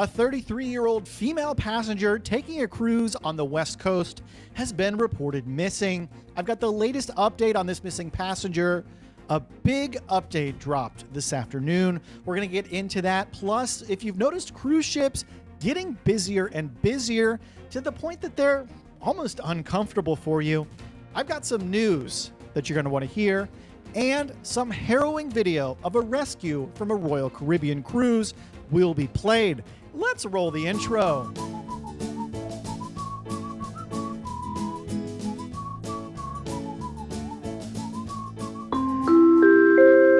A 33-year-old female passenger taking a cruise on the West Coast has been reported missing. I've got the latest update on this missing passenger. A big update dropped this afternoon. We're going to get into that. Plus, if you've noticed cruise ships getting busier and busier to the point that they're almost uncomfortable for you, I've got some news that you're going to want to hear and some harrowing video of a rescue from a Royal Caribbean cruise will be played. Let's roll the intro.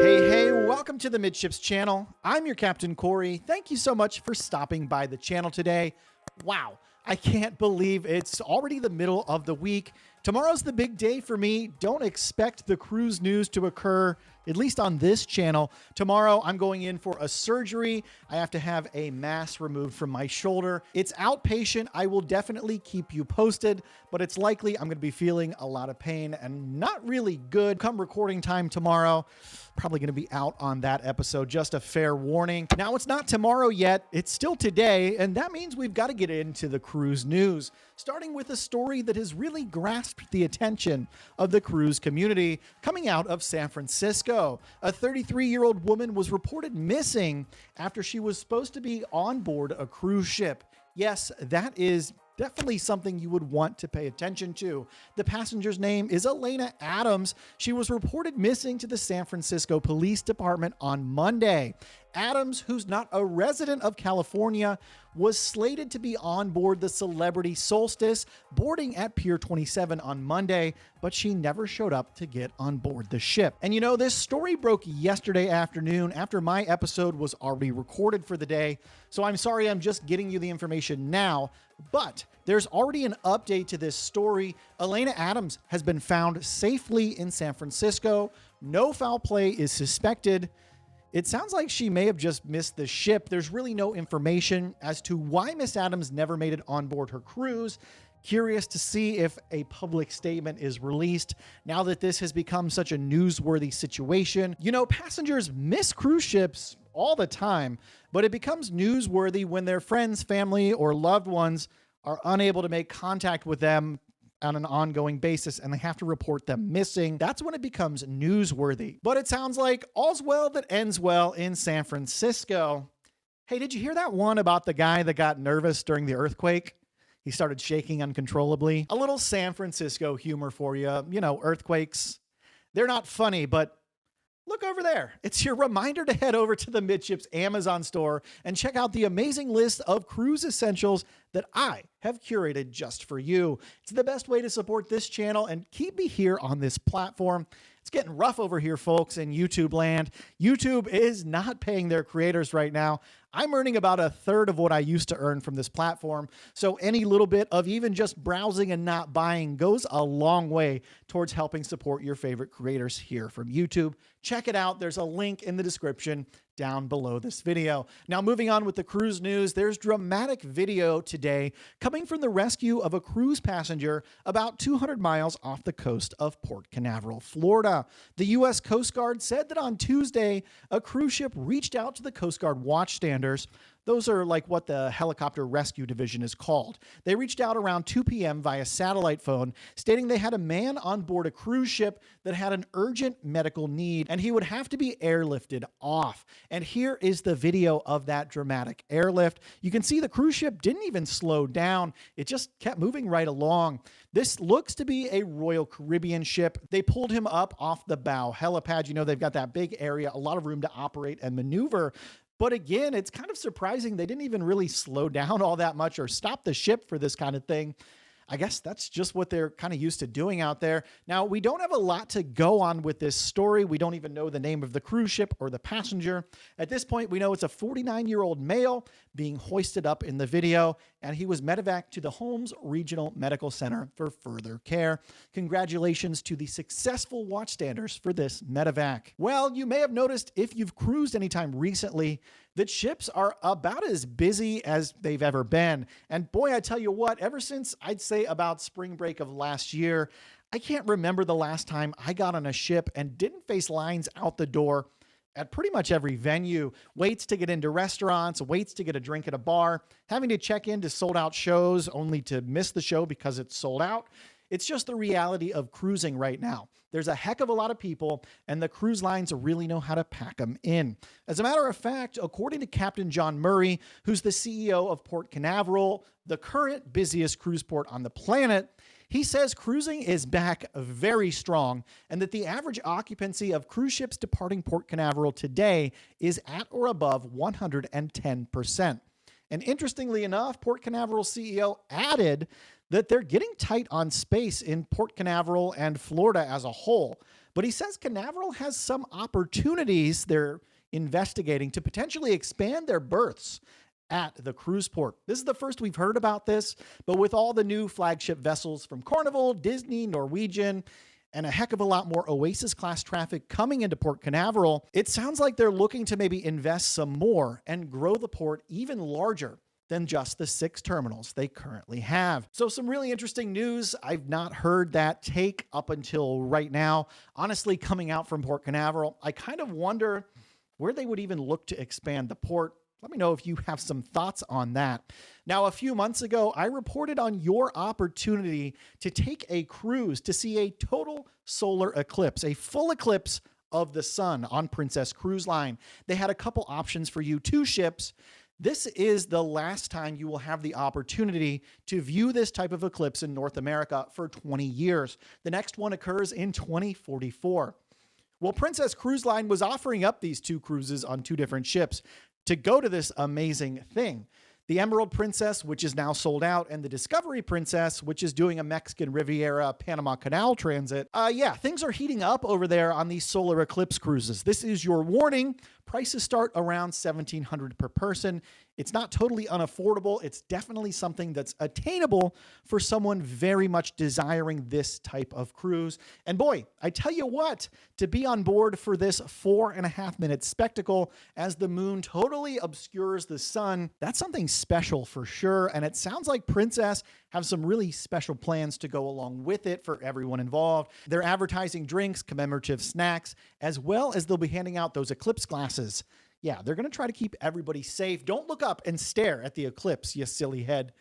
Hey, welcome to the Midships channel. I'm your Captain Corey. Thank you so much for stopping by the channel today. Wow, I can't believe it's already the middle of the week. Tomorrow's the big day for me. Don't expect the cruise news to occur, at least on this channel. Tomorrow, I'm going in for a surgery. I have to have a mass removed from my shoulder. It's outpatient. I will definitely keep you posted, but it's likely I'm going to be feeling a lot of pain and not really good. Come recording time tomorrow, probably going to be out on that episode. Just a fair warning. Now, it's not tomorrow yet. It's still today, and that means we've got to get into the cruise news, starting with a story that has really grasped the attention of the cruise community coming out of San Francisco. A 33-year-old woman was reported missing after she was supposed to be on board a cruise ship. Yes, that is definitely something you would want to pay attention to. The passenger's name is Elena Adams. She was reported missing to the San Francisco Police Department on Monday. Adams, who's not a resident of California, was slated to be on board the Celebrity Solstice, boarding at Pier 27 on Monday, but she never showed up to get on board the ship. And you know, this story broke yesterday afternoon after my episode was already recorded for the day, so I'm sorry I'm just getting you the information now, but there's already an update to this story. Elena Adams has been found safely in San Francisco. No foul play is suspected. It sounds like she may have just missed the ship. There's really no information as to why Miss Adams never made it on board her cruise. Curious to see if a public statement is released now that this has become such a newsworthy situation. You know, passengers miss cruise ships all the time, but it becomes newsworthy when their friends, family, or loved ones are unable to make contact with them on an ongoing basis and they have to report them missing. That's when it becomes newsworthy. But it sounds like all's well that ends well in San Francisco. Hey, did you hear that one about the guy that got nervous during the earthquake? He started shaking uncontrollably. A little San Francisco humor for you. You know, earthquakes, they're not funny, but look over there. It's your reminder to head over to the Midships Amazon store and check out the amazing list of cruise essentials that I have curated just for you. It's the best way to support this channel and keep me here on this platform. It's getting rough over here, folks, in YouTube land. YouTube is not paying their creators right now. I'm earning about a third of what I used to earn from this platform. So any little bit of even just browsing and not buying goes a long way towards helping support your favorite creators here from YouTube. Check it out. There's a link in the description down below this video. Now, moving on with the cruise news, there's dramatic video today coming from the rescue of a cruise passenger about 200 miles off the coast of Port Canaveral, Florida. The U.S. Coast Guard said that on Tuesday, a cruise ship reached out to the Coast Guard watchstanders. Those are like what the helicopter rescue division is called. They reached out around 2 p.m. via satellite phone, stating they had a man on board a cruise ship that had an urgent medical need, and he would have to be airlifted off. And here is the video of that dramatic airlift. You can see the cruise ship didn't even slow down. It just kept moving right along. This looks to be a Royal Caribbean ship. They pulled him up off the bow helipad. You know, they've got that big area, a lot of room to operate and maneuver. But again, it's kind of surprising they didn't even really slow down all that much or stop the ship for this kind of thing. I guess that's just what they're kind of used to doing out there. Now, we don't have a lot to go on with this story. We don't even know the name of the cruise ship or the passenger. At this point, we know it's a 49-year-old male being hoisted up in the video, and he was medevaced to the Holmes Regional Medical Center for further care. Congratulations to the successful watchstanders for this medevac. Well, you may have noticed if you've cruised anytime recently that ships are about as busy as they've ever been. And boy, I tell you what, ever since I'd say about spring break of last year, I can't remember the last time I got on a ship and didn't face lines out the door at pretty much every venue. Waits to get into restaurants, waits to get a drink at a bar, having to check into sold out shows only to miss the show because it's sold out. It's just the reality of cruising right now. There's a heck of a lot of people, and the cruise lines really know how to pack them in. As a matter of fact, according to Captain John Murray, who's the CEO of Port Canaveral, the current busiest cruise port on the planet, he says cruising is back very strong and that the average occupancy of cruise ships departing Port Canaveral today is at or above 110%. And interestingly enough, Port Canaveral CEO added that they're getting tight on space in Port Canaveral and Florida as a whole. But he says Canaveral has some opportunities they're investigating to potentially expand their berths at the cruise port. This is the first we've heard about this, but with all the new flagship vessels from Carnival, Disney, Norwegian, and a heck of a lot more Oasis class traffic coming into Port Canaveral, it sounds like they're looking to maybe invest some more and grow the port even larger than just the 6 terminals they currently have. So some really interesting news. I've not heard that take up until right now. Honestly, coming out from Port Canaveral, I kind of wonder where they would even look to expand the port. Let me know if you have some thoughts on that. Now, a few months ago, I reported on your opportunity to take a cruise to see a total solar eclipse, a full eclipse of the sun on Princess Cruise Line. They had a couple options for you, 2 ships. This is the last time you will have the opportunity to view this type of eclipse in North America for 20 years. The next one occurs in 2044. Well, Princess Cruise Line was offering up these 2 cruises on 2 different ships to go to this amazing thing. The Emerald Princess, which is now sold out, and the Discovery Princess, which is doing a Mexican Riviera Panama Canal transit. Things are heating up over there on these solar eclipse cruises. This is your warning. Prices start around $1,700 per person. It's not totally unaffordable. It's definitely something that's attainable for someone very much desiring this type of cruise. And boy, I tell you what, to be on board for this 4.5-minute spectacle as the moon totally obscures the sun, that's something special for sure. And it sounds like Princess have some really special plans to go along with it for everyone involved. They're advertising drinks, commemorative snacks, as well as they'll be handing out those eclipse glasses. Yeah, they're going to try to keep everybody safe. Don't look up and stare at the eclipse, you silly head.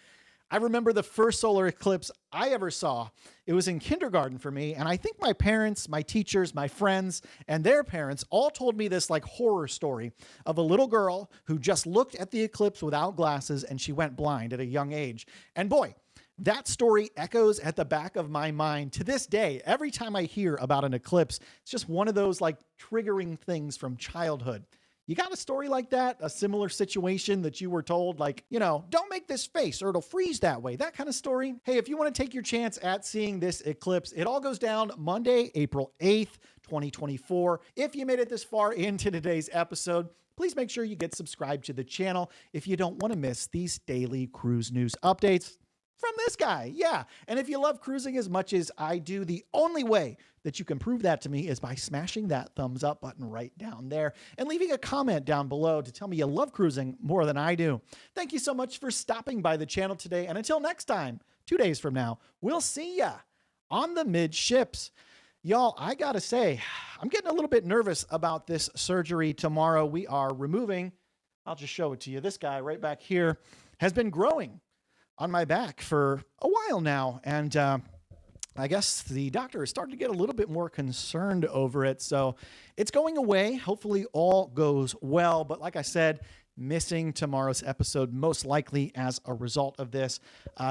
I remember the first solar eclipse I ever saw. It was in kindergarten for me, and I think my parents, my teachers, my friends, and their parents all told me this like horror story of a little girl who just looked at the eclipse without glasses and she went blind at a young age. And boy, that story echoes at the back of my mind to this day. Every time I hear about an eclipse, it's just one of those like triggering things from childhood. You got a story like that? A similar situation that you were told, like, don't make this face or it'll freeze that way, that kind of story? Hey, if you want to take your chance at seeing this eclipse, it all goes down Monday, April 8th, 2024. If you made it this far into today's episode, please make sure you get subscribed to the channel if you don't want to miss these daily cruise news updates from this guy. Yeah. And if you love cruising as much as I do, the only way that you can prove that to me is by smashing that thumbs up button right down there and leaving a comment down below to tell me you love cruising more than I do. Thank you so much for stopping by the channel today. And until next time, 2 days from now, we'll see ya on the Midships. Y'all, I gotta say, I'm getting a little bit nervous about this surgery tomorrow. We are removing, I'll just show it to you. This guy right back here has been growing on my back for a while now. And I guess the doctor is starting to get a little bit more concerned over it. So it's going away. Hopefully all goes well. But like I said, missing tomorrow's episode, most likely as a result of this.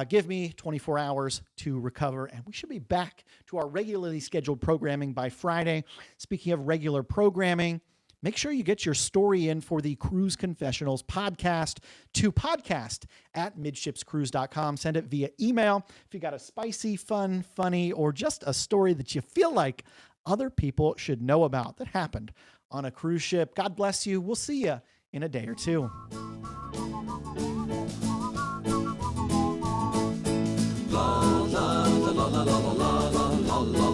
Give me 24 hours to recover, and we should be back to our regularly scheduled programming by Friday. Speaking of regular programming, make sure you get your story in for the Cruise Confessionals podcast to podcast@midshipscruise.com. Send it via email. If you got a spicy, fun, funny, or just a story that you feel like other people should know about that happened on a cruise ship. God bless you. We'll see you in a day or two. La la la la la la la la la la.